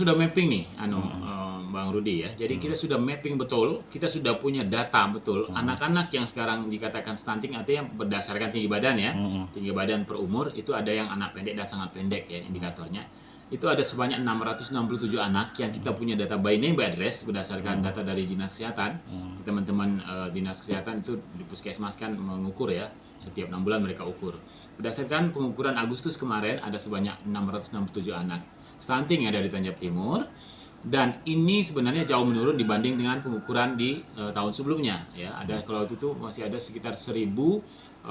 sudah mapping nih, Bang Rudi ya. Jadi kita sudah mapping betul, kita sudah punya data betul. Anak-anak yang sekarang dikatakan stunting artinya berdasarkan tinggi badan ya, tinggi badan per umur itu ada yang anak pendek dan sangat pendek ya indikatornya. Itu ada sebanyak 667 anak yang kita punya data by name by address berdasarkan data dari dinas kesehatan. Teman-teman dinas kesehatan itu di puskesmas kan mengukur ya, setiap 6 bulan mereka ukur. Berdasarkan pengukuran Agustus kemarin ada sebanyak 667 anak stunting yang ada di Tanjab Timur. Dan ini sebenarnya jauh menurun dibanding dengan pengukuran di tahun sebelumnya ya. Ada kalau itu masih ada sekitar 1020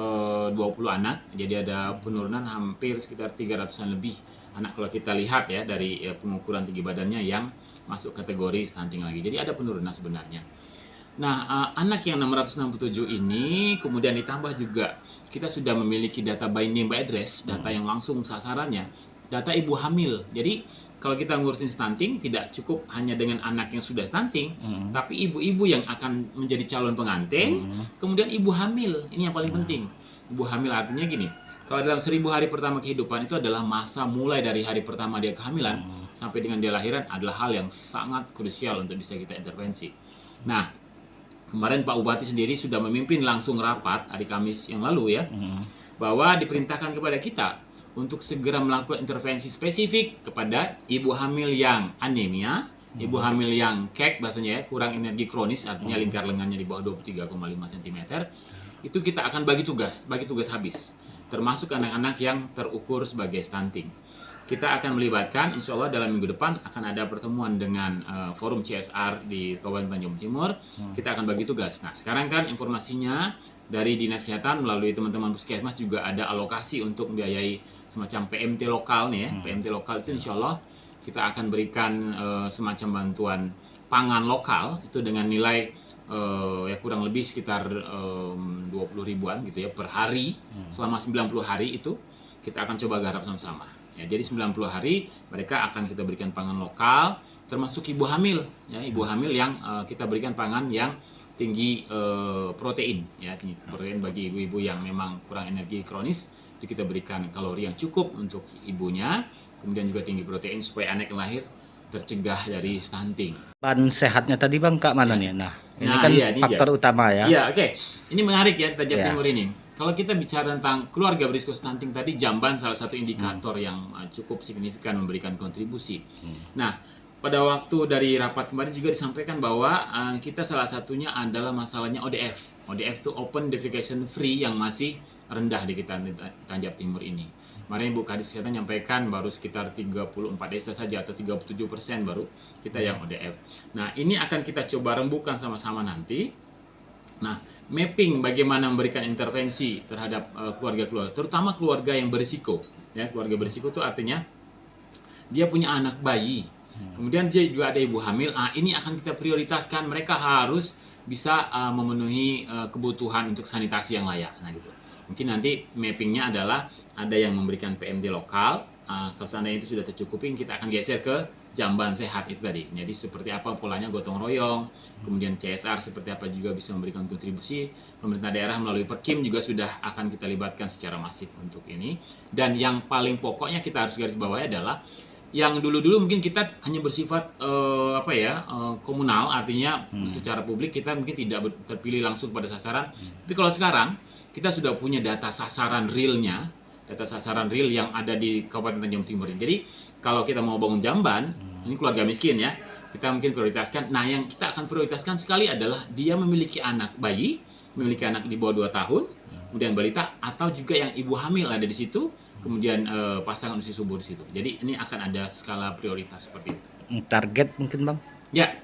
anak. Jadi ada penurunan hampir sekitar 300-an lebih anak kalau kita lihat ya dari pengukuran tinggi badannya yang masuk kategori stunting lagi. Jadi ada penurunan sebenarnya. Nah, anak yang 667 ini kemudian ditambah juga kita sudah memiliki data by name by address, data yang langsung sasarannya, data ibu hamil. Jadi kalau kita ngurusin stunting, tidak cukup hanya dengan anak yang sudah stunting, tapi ibu-ibu yang akan menjadi calon pengantin, kemudian ibu hamil, ini yang paling penting. Ibu hamil artinya gini, kalau dalam 1000 hari pertama kehidupan itu adalah masa mulai dari hari pertama dia kehamilan, sampai dengan dia lahiran adalah hal yang sangat krusial untuk bisa kita intervensi. Nah, kemarin Pak Bupati sendiri sudah memimpin langsung rapat hari Kamis yang lalu ya, bahwa diperintahkan kepada kita untuk segera melakukan intervensi spesifik kepada ibu hamil yang anemia, ibu hamil yang KEK bahasanya ya, kurang energi kronis, artinya lingkar lengannya di bawah 23,5 cm. Itu kita akan bagi tugas habis, termasuk anak-anak yang terukur sebagai stunting. Kita akan melibatkan, insya Allah dalam minggu depan akan ada pertemuan dengan forum CSR di Kabupaten Tanjung Timur. Kita akan bagi tugas. Nah, sekarang kan informasinya dari Dinas Kesehatan melalui teman-teman puskesmas juga ada alokasi untuk membiayai semacam PMT lokal nih ya. PMT lokal itu insya Allah kita akan berikan semacam bantuan pangan lokal itu dengan nilai ya kurang lebih sekitar 20 ribuan gitu ya per hari selama 90 hari itu kita akan coba garap sama-sama. Ya, jadi 90 hari mereka akan kita berikan pangan lokal termasuk ibu hamil ya, ibu hamil yang kita berikan pangan yang tinggi protein ya, tinggi protein bagi ibu-ibu yang memang kurang energi kronis. Itu kita berikan kalori yang cukup untuk ibunya, kemudian juga tinggi protein supaya anak yang lahir tercegah dari stunting. Bahan sehatnya tadi Bang Kak mana nih? Nah, ini kan faktor utama ya. Iya, oke. Ini menarik ya Tanjab Timur ini. Kalau kita bicara tentang keluarga berisiko stunting tadi, jamban salah satu indikator yang cukup signifikan memberikan kontribusi. Nah, pada waktu dari rapat kemarin juga disampaikan bahwa kita salah satunya adalah masalahnya ODF. ODF itu Open Defecation Free yang masih rendah di kita Tanjab Timur ini. Kemarin Ibu Kadis Kesehatan menyampaikan baru sekitar 34 desa saja atau 37% baru kita yang ODF. Nah, ini akan kita coba rembukan sama-sama nanti. Nah, mapping bagaimana memberikan intervensi terhadap keluarga-keluarga, terutama keluarga yang berisiko. Ya, keluarga berisiko itu artinya dia punya anak bayi, kemudian dia juga ada ibu hamil. Ini akan kita prioritaskan. Mereka harus bisa memenuhi kebutuhan untuk sanitasi yang layak. Nah, gitu. Mungkin nanti mappingnya adalah ada yang memberikan PMT lokal. Kalau seandainya itu sudah tercukupin, kita akan geser ke jamban sehat itu tadi. Jadi seperti apa polanya gotong royong, kemudian CSR seperti apa juga bisa memberikan kontribusi. Pemerintah daerah melalui Perkim juga sudah akan kita libatkan secara masif untuk ini. Dan yang paling pokoknya kita harus garis bawahi adalah yang dulu-dulu mungkin kita hanya bersifat komunal, artinya secara publik kita mungkin tidak terpilih langsung pada sasaran. Tapi kalau sekarang kita sudah punya data sasaran realnya, data sasaran real yang ada di Kabupaten Tanjung Timur. Jadi kalau kita mau bangun jamban, ini keluarga miskin ya, kita mungkin prioritaskan. Nah, yang kita akan prioritaskan sekali adalah dia memiliki anak bayi, memiliki anak di bawah 2 tahun, kemudian balita, atau juga yang ibu hamil ada di situ, kemudian pasangan usia subur di situ. Jadi ini akan ada skala prioritas seperti itu. Target mungkin Bang? Ya,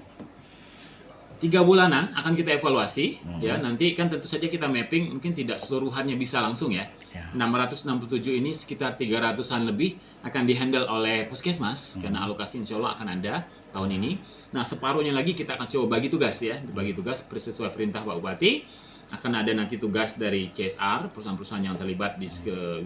3 bulanan akan kita evaluasi ya, nanti kan tentu saja kita mapping mungkin tidak seluruhannya bisa langsung ya. 667 ini sekitar 300-an lebih akan dihandle oleh puskesmas karena alokasi insya Allah akan ada tahun ini. Nah, separuhnya lagi kita akan coba bagi tugas ya, bagi tugas sesuai perintah Pak Bupati. Akan ada nanti tugas dari CSR, perusahaan-perusahaan yang terlibat di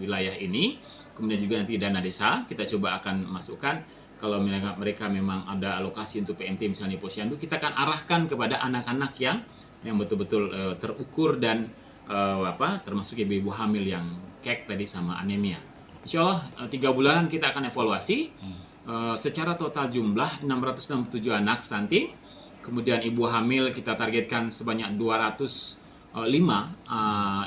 wilayah ini. Kemudian juga nanti dana desa kita coba akan masukkan. Kalau mereka memang ada alokasi untuk PMT misalnya posyandu, kita akan arahkan kepada anak-anak yang betul-betul terukur dan termasuk ibu-ibu hamil yang KEK tadi sama anemia. Insya Allah 3 bulanan kita akan evaluasi. secara total jumlah 667 anak stunting. Kemudian ibu hamil kita targetkan sebanyak 205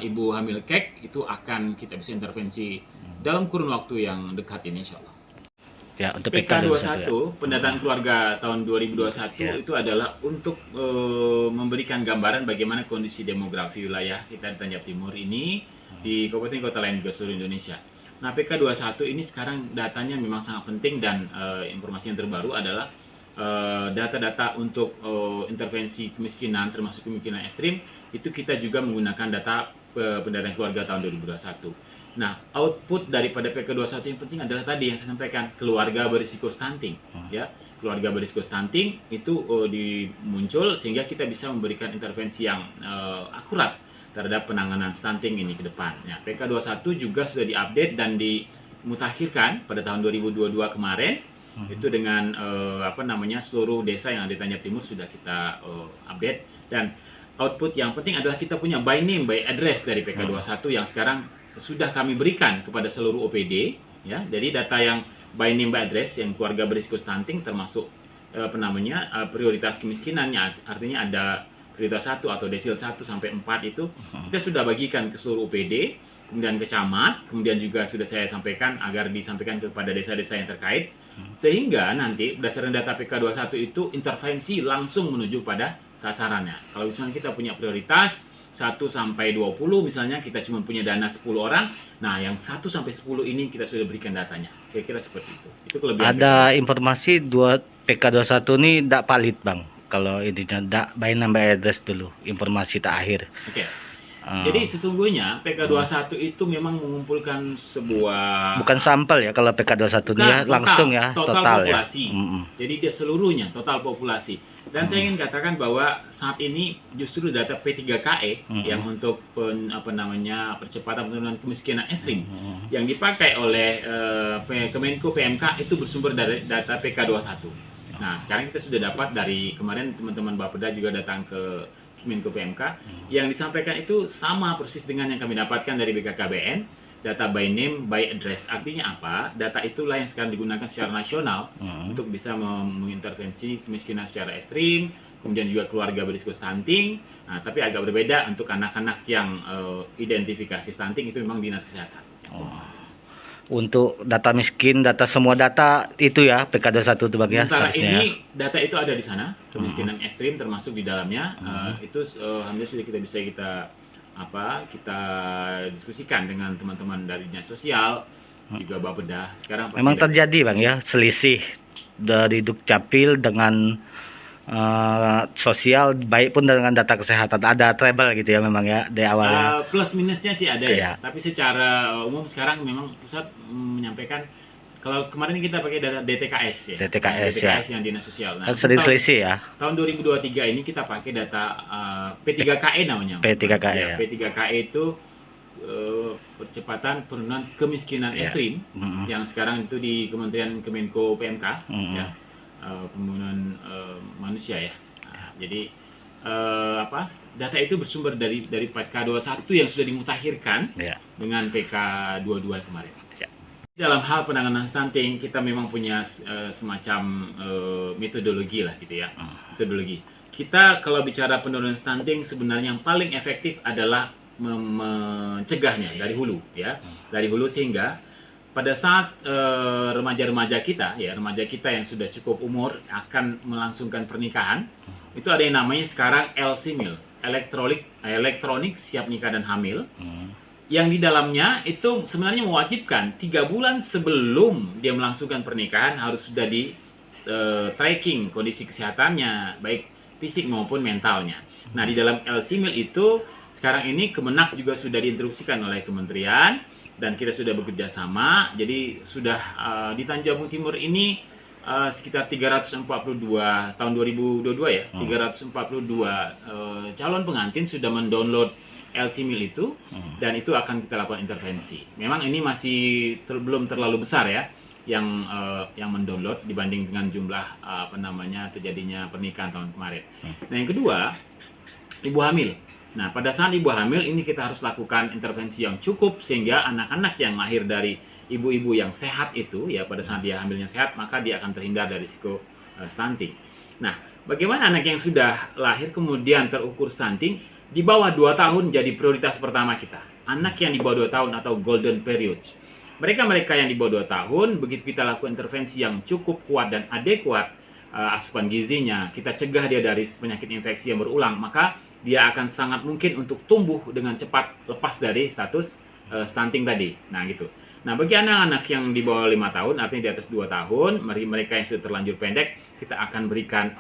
ibu hamil kek itu akan kita bisa intervensi dalam kurun waktu yang dekat ini insya Allah. Ya, untuk PK21 ya. Pendataan keluarga tahun 2021 itu adalah untuk memberikan gambaran bagaimana kondisi demografi wilayah kita di Tanjab Timur ini di kabupaten kota lain juga seluruh Indonesia. Nah, PK21 ini sekarang datanya memang sangat penting dan informasi yang terbaru adalah data-data untuk intervensi kemiskinan termasuk kemiskinan ekstrim itu kita juga menggunakan data pendataan keluarga tahun 2021. Nah, output daripada PK21 yang penting adalah tadi yang saya sampaikan, keluarga berisiko stunting, ya. Keluarga berisiko stunting itu muncul sehingga kita bisa memberikan intervensi yang akurat terhadap penanganan stunting ini ke depan. Ya, PK21 juga sudah diupdate dan dimutakhirkan pada tahun 2022 kemarin. Itu dengan seluruh desa yang ada di Tanjab Timur sudah kita update, dan output yang penting adalah kita punya by name by address dari PK21 yang sekarang sudah kami berikan kepada seluruh OPD, ya. Jadi data yang by name by address yang keluarga berisiko stunting termasuk prioritas kemiskinannya, artinya ada prioritas 1 atau desil 1 sampai 4 itu kita sudah bagikan ke seluruh OPD, kemudian ke camat, kemudian juga sudah saya sampaikan agar disampaikan kepada desa-desa yang terkait, sehingga nanti berdasarkan data PK21 itu intervensi langsung menuju pada sasarannya. Kalau misalnya kita punya prioritas 1 sampai 20 misalnya, kita cuma punya dana 10 orang, nah yang 1 sampai 10 ini kita sudah berikan datanya. Kira-kira seperti itu. Itu kelebihan. Ada informasi PK21 ini tidak valid Bang. Kalau ini tidak by number address dulu, informasi terakhir. Oke. Jadi sesungguhnya PK21 itu memang mengumpulkan sebuah, bukan sampel ya kalau PK21 dia langsung ya total populasi. Ya. Jadi dia seluruhnya total populasi. Dan saya ingin katakan bahwa saat ini justru data P3KE yang untuk percepatan penurunan kemiskinan ekstrim yang dipakai oleh Kemenko PMK itu bersumber dari data PK21. Nah, sekarang kita sudah dapat dari kemarin teman-teman Bapeda juga datang ke Kemenko PMK yang disampaikan itu sama persis dengan yang kami dapatkan dari BKKBN. Data by name, by address. Artinya apa? Data itulah yang sekarang digunakan secara nasional untuk bisa mengintervensi kemiskinan secara ekstrim, kemudian juga keluarga berisiko stunting. Nah, tapi agak berbeda untuk anak-anak yang identifikasi stunting itu memang dinas kesehatan. Untuk data miskin, data semua data itu ya PK21 itu Bang ya. Sementara ini data itu ada di sana, kemiskinan ekstrim termasuk di dalamnya. Itu alhamdulillah sudah kita diskusikan dengan teman-teman dari dinas sosial juga Bapeda. Sekarang memang terjadi Bang ya selisih dari Dukcapil dengan sosial, baik pun dengan data kesehatan ada trouble gitu ya memang ya di awalnya. Plus minusnya sih ada ya. Tapi secara umum sekarang memang pusat menyampaikan kalau kemarin kita pakai data DTKS ya. DTKS yang dinas sosial. Nah, sering selisih ya. Tahun 2023 ini kita pakai data P3KE namanya. P3KE ya. P3KE itu percepatan penurunan kemiskinan ekstrim yang sekarang itu di Kementerian Kemenko PMK ya. Pembunuhan manusia ya. Nah, jadi data itu bersumber dari PK21 yang sudah dimutakhirkan dengan PK22 kemarin. Dalam hal penanganan stunting kita memang punya semacam metodologi lah gitu ya. Metodologi. Kita kalau bicara penurunan stunting sebenarnya yang paling efektif adalah mencegahnya dari hulu ya. Dari hulu sehingga pada saat remaja-remaja kita yang sudah cukup umur akan melangsungkan pernikahan, itu ada yang namanya sekarang LC-MIL, elektronik siap nikah dan hamil. Yang di dalamnya itu sebenarnya mewajibkan 3 bulan sebelum dia melangsungkan pernikahan harus sudah di tracking kondisi kesehatannya, baik fisik maupun mentalnya. Nah, di dalam LC-MIL itu sekarang ini Kemenak juga sudah diinstruksikan oleh kementerian dan kita sudah bekerja sama. Jadi sudah di Tanjung Timur ini sekitar 342 tahun 2022 ya, 342 calon pengantin sudah mendownload LC-MIL itu dan itu akan kita lakukan intervensi. Memang ini masih belum terlalu besar ya yang mendownload dibanding dengan jumlah terjadinya pernikahan tahun kemarin. Nah, yang kedua, ibu hamil. Nah, pada saat ibu hamil ini kita harus lakukan intervensi yang cukup sehingga anak-anak yang lahir dari ibu-ibu yang sehat itu ya pada saat dia hamilnya sehat, maka dia akan terhindar dari risiko stunting. Nah, bagaimana anak yang sudah lahir kemudian terukur stunting di bawah 2 tahun jadi prioritas pertama kita. Anak yang di bawah 2 tahun atau golden period. Mereka-mereka yang di bawah 2 tahun, begitu kita lakukan intervensi yang cukup kuat dan adekuat asupan gizinya, kita cegah dia dari penyakit infeksi yang berulang, maka dia akan sangat mungkin untuk tumbuh dengan cepat lepas dari status stunting tadi. Nah, gitu. Nah, bagi anak-anak yang di bawah 5 tahun, artinya di atas 2 tahun, mereka yang sudah terlanjur pendek, kita akan berikan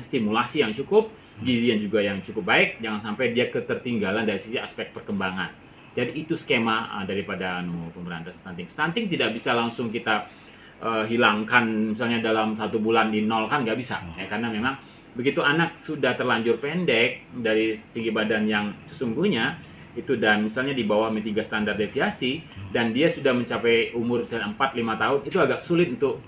stimulasi yang cukup, gizi yang juga yang cukup baik, jangan sampai dia ketertinggalan dari sisi aspek perkembangan. Jadi itu skema daripada pemberantasan stunting. Stunting tidak bisa langsung kita hilangkan misalnya dalam 1 bulan di nol, kan nggak bisa ya, karena memang begitu anak sudah terlanjur pendek dari tinggi badan yang sesungguhnya itu dan misalnya di bawah 3 standar deviasi dan dia sudah mencapai umur misalnya 4-5 tahun, itu agak sulit untuk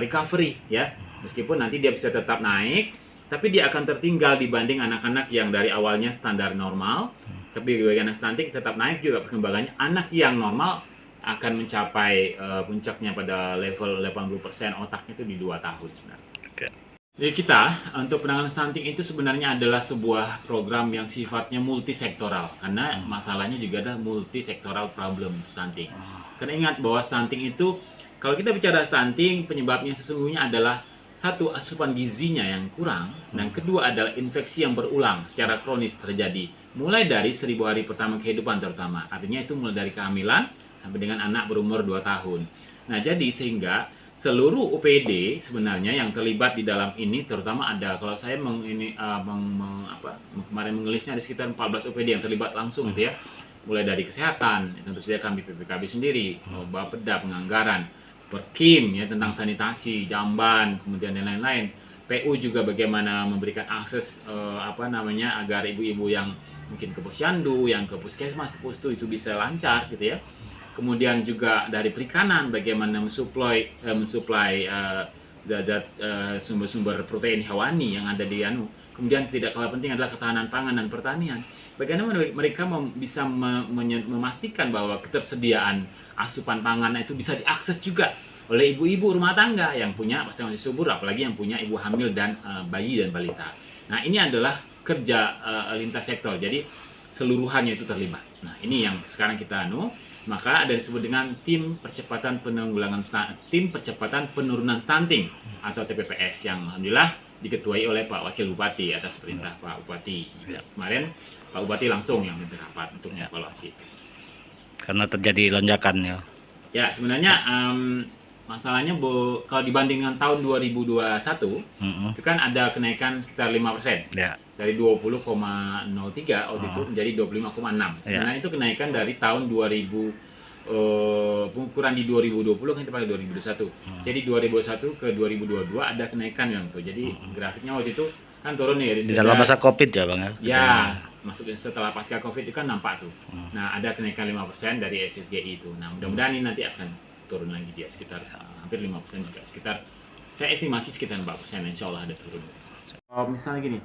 recovery ya, meskipun nanti dia bisa tetap naik tapi dia akan tertinggal dibanding anak-anak yang dari awalnya standar normal, tapi bagi anak stunting tetap naik juga perkembangannya. Anak yang normal akan mencapai puncaknya pada level 80% otaknya itu di 2 tahun sebenarnya. Oke. Jadi kita untuk penanganan stunting itu sebenarnya adalah sebuah program yang sifatnya multisektoral, karena masalahnya juga ada multisektoral problem stunting. Karena ingat bahwa stunting itu, kalau kita bicara stunting, penyebabnya sesungguhnya adalah satu, asupan gizinya yang kurang, dan kedua adalah infeksi yang berulang secara kronis terjadi mulai dari 1000 hari pertama kehidupan terutama. Artinya itu mulai dari kehamilan sampai dengan anak berumur 2 tahun. Nah, jadi sehingga seluruh UPD sebenarnya yang terlibat di dalam ini, terutama ada, kalau saya kemarin mengelisnya ada sekitar 14 UPD yang terlibat langsung gitu ya. Mulai dari kesehatan, tentu saja kami PPKB sendiri, Bapeda, penganggaran, Perkim ya tentang sanitasi, jamban, kemudian dan lain-lain. PU juga bagaimana memberikan akses agar ibu-ibu yang mungkin ke posyandu, yang ke puskesmas, ke pustu itu bisa lancar gitu ya. Kemudian juga dari perikanan bagaimana mensuplai zat-zat sumber-sumber protein hewani yang ada di Kemudian tidak kalah penting adalah ketahanan pangan dan pertanian. Bagaimana mereka bisa memastikan bahwa ketersediaan asupan pangan itu bisa diakses juga oleh ibu-ibu rumah tangga yang punya pasangan subur, apalagi yang punya ibu hamil dan bayi dan balita. Nah, ini adalah kerja lintas sektor. Jadi seluruhannya itu terlibat. Nah, ini yang sekarang kita maka ada disebut dengan tim percepatan penurunan stunting atau TPPS yang alhamdulillah diketuai oleh Pak Wakil Bupati atas perintah Pak Bupati. Ya, kemarin Pak Bupati langsung yang minta rapat untuk evaluasi itu. Karena terjadi lonjakan ya. Ya, sebenarnya masalahnya kalau dibandingkan tahun 2021 itu kan ada kenaikan sekitar 5%. Ya. Dari 20,03 waktu itu menjadi 25,6. Sebenarnya itu kenaikan dari tahun 2000 pengukuran di 2020 kan kita pakai 2021. Jadi 2021 ke 2022 ada kenaikan yang tuh. Jadi grafiknya waktu itu kan turun nih di dalam masa Covid ya, Bang ya. Ya, maksudnya setelah pasca Covid itu kan nampak tuh. Nah, ada kenaikan 5% dari SSGI itu. Nah, mudah-mudahan ini nanti akan turun lagi dia sekitar hampir 5% juga. Saya estimasi sekitar 4%, insya Allah ada turun. Misalnya gini,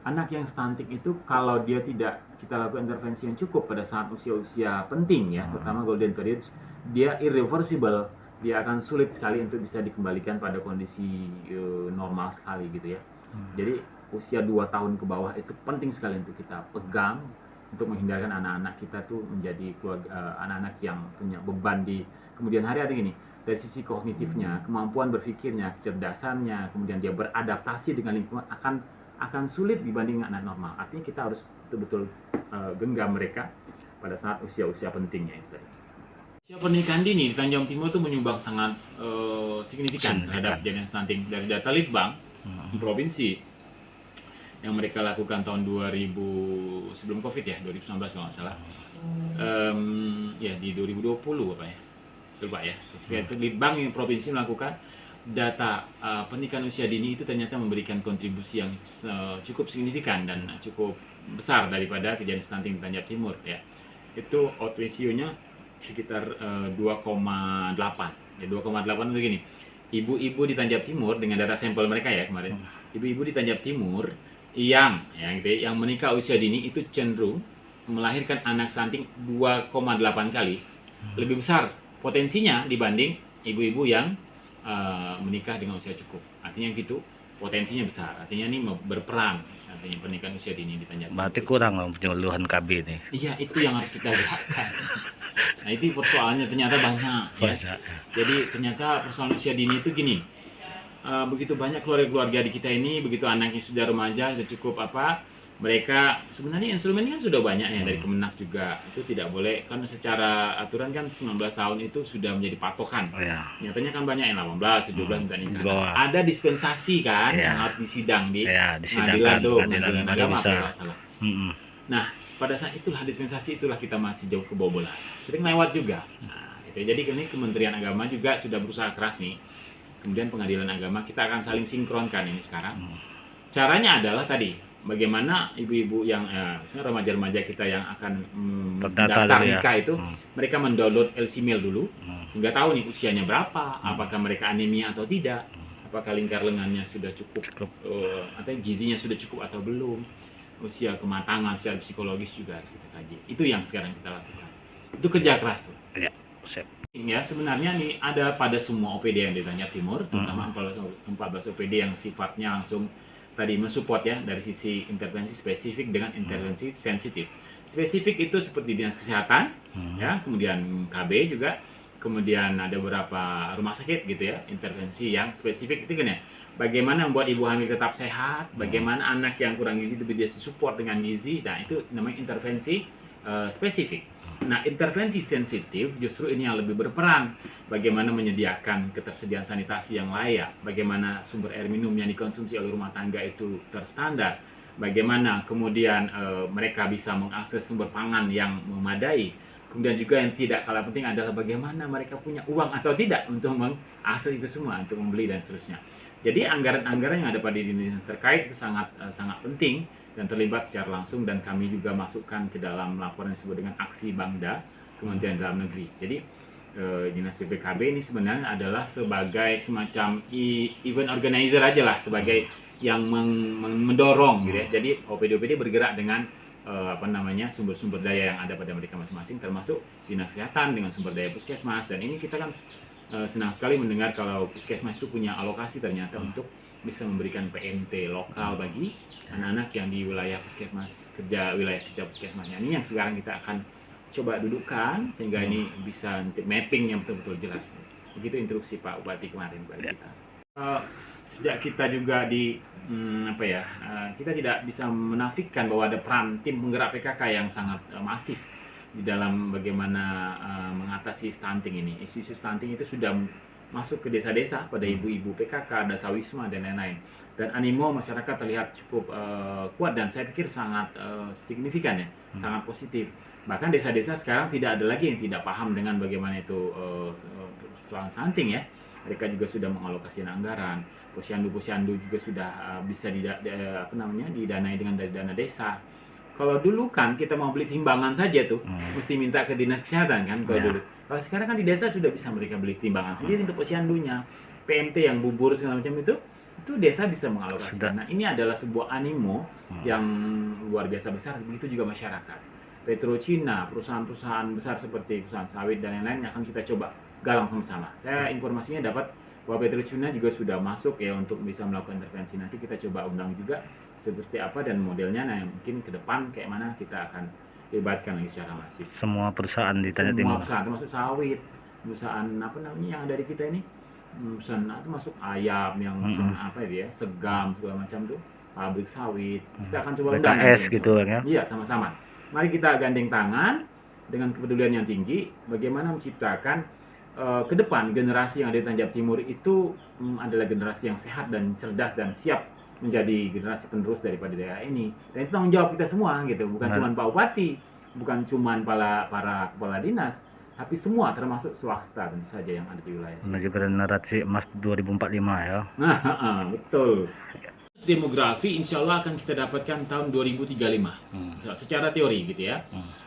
anak yang stunting itu kalau dia tidak kita lakukan intervensi yang cukup pada saat usia-usia penting ya, terutama golden period, dia irreversible, dia akan sulit sekali untuk bisa dikembalikan pada kondisi normal sekali gitu ya. Jadi usia 2 tahun ke bawah itu penting sekali untuk kita pegang untuk menghindarkan anak-anak kita tuh menjadi anak-anak yang punya beban di kemudian hari. Ada gini, dari sisi kognitifnya, kemampuan berpikirnya, kecerdasannya, kemudian dia beradaptasi dengan lingkungan akan sulit dibanding anak normal. Artinya kita harus betul-betul genggam mereka pada saat usia-usia pentingnya itu. Usia pernikahan dini di Tanjung Timur itu menyumbang sangat signifikan terhadap kejadian stunting. Dari data Litbang provinsi yang mereka lakukan tahun 2000 sebelum Covid ya, 2019 kalau nggak salah. Ya di 2020 apa ya? Coba ya. Itu Litbang yang provinsi melakukan data pernikahan usia dini itu ternyata memberikan kontribusi yang cukup signifikan dan cukup besar daripada kejadian stunting di Tanjung Timur ya. Itu out ratio-nya sekitar 2,8. Ya 2,8 itu gini. Ibu-ibu di Tanjung Timur dengan data sampel mereka ya kemarin. Ibu-ibu di Tanjung Timur yang menikah usia dini itu cenderung melahirkan anak stunting 2,8 kali lebih besar potensinya dibanding ibu-ibu yang menikah dengan usia cukup. Artinya gitu, potensinya besar. Artinya ini berperan. Artinya pernikahan usia dini di Tanjung. Berarti kurang loh penyuluhan KB nih. Iya, itu yang harus kita gerakkan. Nah, itu persoalannya ternyata banyak ya. Banyak. Jadi ternyata persoalan usia dini itu gini. Begitu banyak keluarga-keluarga di kita ini, begitu anaknya sudah remaja, sudah cukup mereka sebenarnya instrumen kan sudah banyak ya dari Kemenak juga. Itu tidak boleh kan secara aturan kan 19 tahun itu sudah menjadi patokan. Oh, ya. Nyatanya kan banyak yang 18, 17 minta nikah. Di bawah. Ada dispensasi kan Ya. yang harus disidang di Disidangkan pengadilan baru agama bisa. kalau nggak salah. Nah, pada saat itulah dispensasi itulah kita masih jauh kebobolan. Sering lewat juga. Nah, itu. Jadi ini Kementerian Agama juga sudah berusaha keras nih. Kemudian Pengadilan Agama kita akan saling sinkronkan ini sekarang. Caranya adalah tadi bagaimana ibu-ibu yang remaja-remaja kita yang akan mendaftar nikah itu mereka mendownload LC Mail dulu sehingga tahu nih usianya berapa, apakah mereka anemia atau tidak, apakah lingkar lengannya sudah cukup atau gizinya sudah cukup atau belum, usia kematangan secara psikologis juga harus kita kaji. Itu yang sekarang kita lakukan. Itu kerja keras tuh. Ya, siap. Ya sebenarnya nih ada pada semua OPD yang di Tanjung Timur, terutama 14 OPD yang sifatnya langsung tadi mensupport ya dari sisi intervensi spesifik dengan intervensi sensitif. Spesifik itu seperti dinas kesehatan, ya, kemudian KB juga, kemudian ada beberapa rumah sakit gitu ya, intervensi yang spesifik itu kan ya. Bagaimana membuat ibu hamil tetap sehat, bagaimana anak yang kurang gizi itu bisa support dengan gizi, nah itu namanya intervensi spesifik. Nah, intervensi sensitif justru ini yang lebih berperan. Bagaimana menyediakan ketersediaan sanitasi yang layak, bagaimana sumber air minum yang dikonsumsi oleh rumah tangga itu terstandar, bagaimana kemudian mereka bisa mengakses sumber pangan yang memadai. Kemudian juga yang tidak kalah penting adalah bagaimana mereka punya uang atau tidak untuk mengakses itu semua, untuk membeli dan seterusnya. Jadi anggaran-anggaran yang ada pada dinas terkait itu sangat penting dan terlibat secara langsung, dan kami juga masukkan ke dalam laporan yang disebut dengan aksi Bangda Kementerian Dalam Negeri. Jadi Dinas PPKB ini sebenarnya adalah sebagai semacam event organizer aja lah, sebagai yang mendorong gitu ya. Jadi OPD-OPD bergerak dengan sumber-sumber daya yang ada pada mereka masing-masing, termasuk Dinas Kesehatan dengan sumber daya puskesmas. Dan ini kita kan senang sekali mendengar kalau puskesmas itu punya alokasi ternyata untuk bisa memberikan PMT lokal bagi anak-anak yang di wilayah puskesmas, wilayah kerja puskesmasnya. Ini yang sekarang kita akan coba dudukkan sehingga ini bisa mapping yang betul-betul jelas. Begitu instruksi Pak Bupati kemarin bagi kita. Sejak kita juga kita tidak bisa menafikan bahwa ada peran tim penggerak PKK yang sangat masif di dalam bagaimana mengatasi stunting ini. Isu-isu stunting itu sudah masuk ke desa-desa pada ibu-ibu PKK, dasawisma dan lain-lain. Dan animo masyarakat terlihat cukup kuat dan saya pikir sangat signifikan ya, sangat positif. Bahkan desa-desa sekarang tidak ada lagi yang tidak paham dengan bagaimana itu persoalan stunting ya. Mereka juga sudah mengalokasikan anggaran. Posyandu-posyandu juga sudah bisa didanai dengan dari dana desa. Kalau dulu kan kita mau beli timbangan saja tuh, mesti minta ke dinas kesehatan kan kalau dulu. Kalau sekarang kan di desa sudah bisa mereka beli timbangan sendiri untuk posyandunya. PMT yang bubur segala macam itu desa bisa mengalokasikan. Nah, ini adalah sebuah animo yang luar biasa besar. Begitu juga masyarakat. Petrochina, perusahaan-perusahaan besar seperti perusahaan sawit dan lain-lain akan kita coba galang sama-sama. Saya informasinya dapat bahwa Petrochina juga sudah masuk ya untuk bisa melakukan intervensi. Nanti kita coba undang juga seperti apa dan modelnya. Nah, mungkin ke depan kayak mana kita akan libatkan lagi secara masif. Semua perusahaan di Tanjung Timur. Semua perusahaan, termasuk sawit, perusahaan yang dari kita ini, perusahaan termasuk ayam yang segam segala macam tuh, pabrik sawit. Kita akan coba undang. BKS gitu ya? Iya, sama-sama. Mari kita gandeng tangan dengan kepedulian yang tinggi, bagaimana menciptakan ke depan generasi yang ada di Tanjung Timur itu adalah generasi yang sehat dan cerdas dan siap menjadi generasi penerus daripada daerah ini. Dan itu tanggung jawab kita semua gitu, bukan cuma Pak Bupati, bukan cuma para kepala dinas, tapi semua termasuk swasta tentu saja yang ada di wilayah sini. Menuju generasi emas 2045 ya. Nah, betul. Demografi insya Allah akan kita dapatkan tahun 2035 secara teori gitu ya.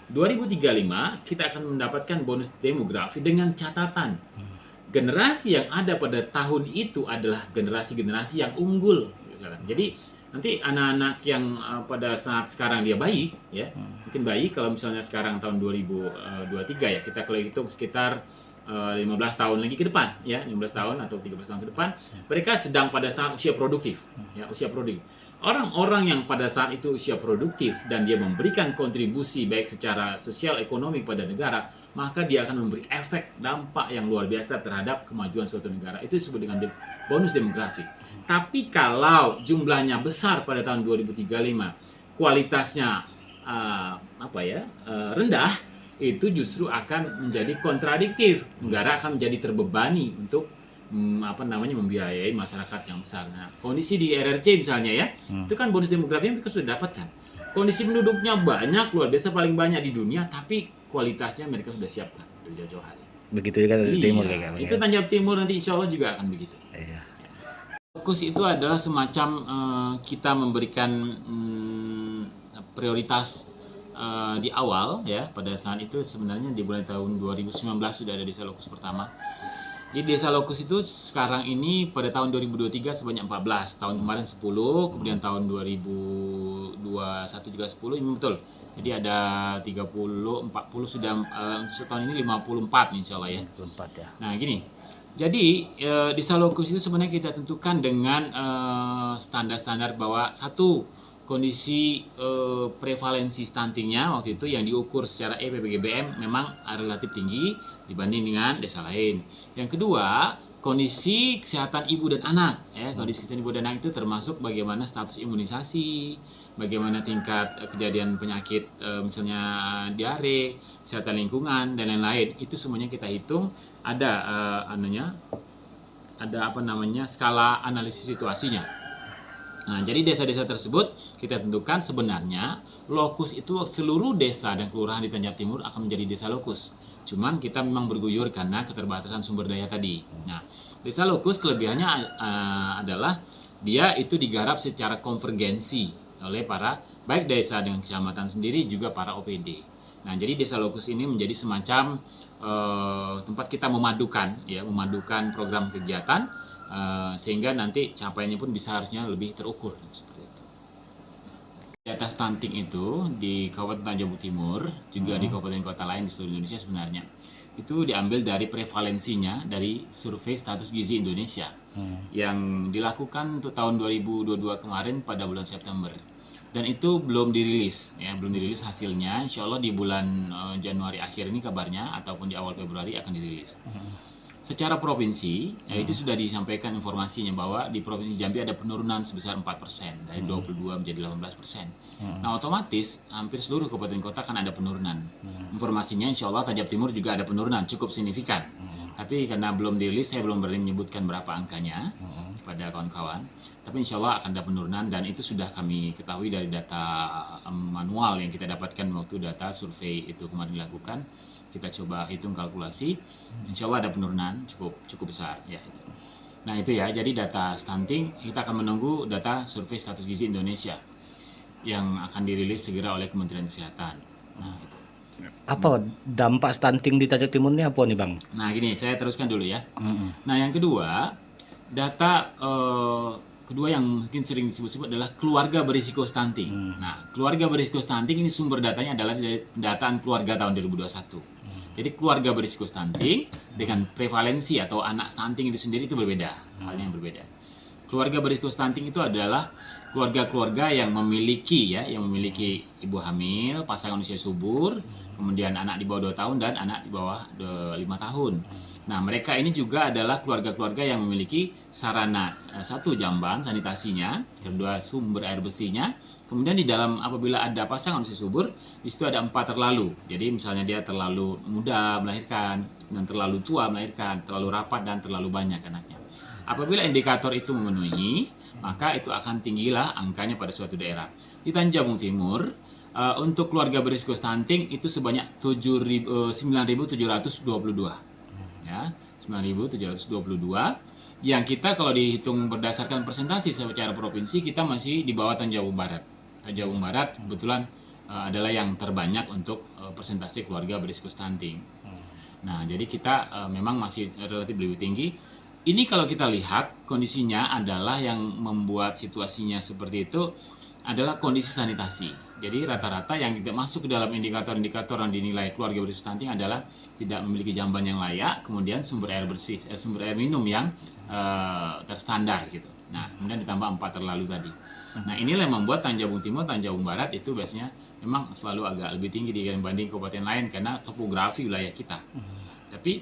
2035 kita akan mendapatkan bonus demografi dengan catatan generasi yang ada pada tahun itu adalah generasi-generasi yang unggul. Jadi nanti anak-anak yang pada saat sekarang dia bayi ya, mungkin bayi kalau misalnya sekarang tahun 2023 ya, kita kalau hitung sekitar 15 tahun lagi ke depan, ya 15 tahun atau 13 tahun ke depan, mereka sedang pada saat usia produktif, ya usia produktif. Orang-orang yang pada saat itu usia produktif dan dia memberikan kontribusi baik secara sosial ekonomi pada negara, maka dia akan memberi efek dampak yang luar biasa terhadap kemajuan suatu negara. Itu disebut dengan bonus demografi. Tapi kalau jumlahnya besar pada tahun 2035, kualitasnya rendah, itu justru akan menjadi kontradiktif. Negara akan menjadi terbebani untuk membiayai masyarakat yang besar. Nah, kondisi di RRC misalnya ya, itu kan bonus demografi yang mereka sudah dapatkan. Kondisi penduduknya banyak, luar biasa, paling banyak di dunia, tapi kualitasnya mereka sudah siapkan dari jauh-jauh hari. Begitu juga di timur kayak Itu Tanjab Timur nanti insya Allah juga akan begitu. Iya. Fokus itu adalah semacam kita memberikan prioritas di awal ya, pada saat itu sebenarnya di bulan tahun 2019 sudah ada desa lokus pertama. Di desa lokus itu sekarang ini pada tahun 2023 sebanyak 14, tahun kemarin 10, kemudian tahun 2021 juga 10, ini betul. Jadi ada 30, 40 sudah setahun ini 54 insya Allah ya. 54 ya. Nah gini, jadi desa lokus itu sebenarnya kita tentukan dengan standar-standar bahwa satu, kondisi prevalensi stuntingnya waktu itu yang diukur secara EPPGBM memang relatif tinggi dibanding dengan desa lain. Yang kedua, kondisi kesehatan ibu dan anak. Ya, kondisi kesehatan ibu dan anak itu termasuk bagaimana status imunisasi, bagaimana tingkat kejadian penyakit misalnya diare, kesehatan lingkungan dan lain-lain. Itu semuanya kita hitung. Ada skala analisis situasinya. Nah, jadi desa-desa tersebut kita tentukan sebenarnya lokus itu seluruh desa dan kelurahan di Tanjab Timur akan menjadi desa lokus. Cuman kita memang berguyur karena keterbatasan sumber daya tadi. Nah, desa lokus kelebihannya adalah dia itu digarap secara konvergensi oleh para baik desa dengan kecamatan sendiri juga para OPD. Nah, jadi desa lokus ini menjadi semacam tempat kita memadukan program kegiatan sehingga nanti capaiannya pun bisa harusnya lebih terukur seperti itu. Data stunting itu di Kabupaten Tanjung Timur juga di kabupaten kota lain di seluruh Indonesia sebenarnya itu diambil dari prevalensinya dari survei status gizi Indonesia yang dilakukan untuk tahun 2022 kemarin pada bulan September, dan itu belum dirilis hasilnya. Insya Allah di bulan Januari akhir ini kabarnya ataupun di awal Februari akan dirilis. Secara provinsi, itu sudah disampaikan informasinya bahwa di Provinsi Jambi ada penurunan sebesar 4%, dari 22 menjadi 18%. Nah, otomatis hampir seluruh kabupaten kota kan ada penurunan. Informasinya insya Allah Tanjab Timur juga ada penurunan, cukup signifikan. Tapi karena belum dirilis, saya belum berani menyebutkan berapa angkanya kepada kawan-kawan. Tapi insya Allah akan ada penurunan, dan itu sudah kami ketahui dari data manual yang kita dapatkan waktu data survei itu kemarin dilakukan. Kita coba hitung kalkulasi, insya Allah ada penurunan cukup besar ya. Nah itu ya, jadi data stunting kita akan menunggu data survei status gizi Indonesia yang akan dirilis segera oleh Kementerian Kesehatan. Nah itu. Apa dampak stunting di Tanjab Timur ini apa nih Bang? Nah gini, saya teruskan dulu ya. Nah yang kedua, data kedua yang mungkin sering disebut-sebut adalah keluarga berisiko stunting. Nah, keluarga berisiko stunting ini sumber datanya adalah dari pendataan keluarga tahun 2021. Jadi keluarga berisiko stunting dengan prevalensi atau anak stunting itu sendiri itu berbeda, halnya yang berbeda. Keluarga berisiko stunting itu adalah keluarga-keluarga yang memiliki ibu hamil, pasangan usia subur, kemudian anak di bawah 2 tahun dan anak di bawah 5 tahun. Nah, mereka ini juga adalah keluarga-keluarga yang memiliki sarana, satu jamban sanitasinya, kedua sumber air bersihnya, kemudian di dalam apabila ada pasangan usia subur, di situ ada 4 terlalu. Jadi misalnya dia terlalu muda melahirkan, dan terlalu tua melahirkan, terlalu rapat dan terlalu banyak anaknya. Apabila indikator itu memenuhi, maka itu akan tinggilah angkanya pada suatu daerah. Di Tanjung Timur, untuk keluarga berisiko stunting itu sebanyak 9.722. Ya, 9.722 yang kita kalau dihitung berdasarkan presentasi secara provinsi kita masih di bawah Tanjung Barat. Tanjung Barat kebetulan adalah yang terbanyak untuk persentase keluarga berisiko stunting. Nah, jadi kita memang masih relatif lebih tinggi. Ini kalau kita lihat kondisinya adalah yang membuat situasinya seperti itu adalah kondisi sanitasi. Jadi rata-rata yang tidak masuk ke dalam indikator-indikator yang dinilai keluarga berisiko stunting adalah tidak memiliki jamban yang layak, kemudian sumber air bersih, sumber air minum yang terstandar gitu. Nah, kemudian ditambah 4 terlalu tadi. Nah, inilah yang membuat Tanjung Jabung Timur, Tanjung Jabung Barat itu biasanya memang selalu agak lebih tinggi dibanding kabupaten lain karena topografi wilayah kita. Tapi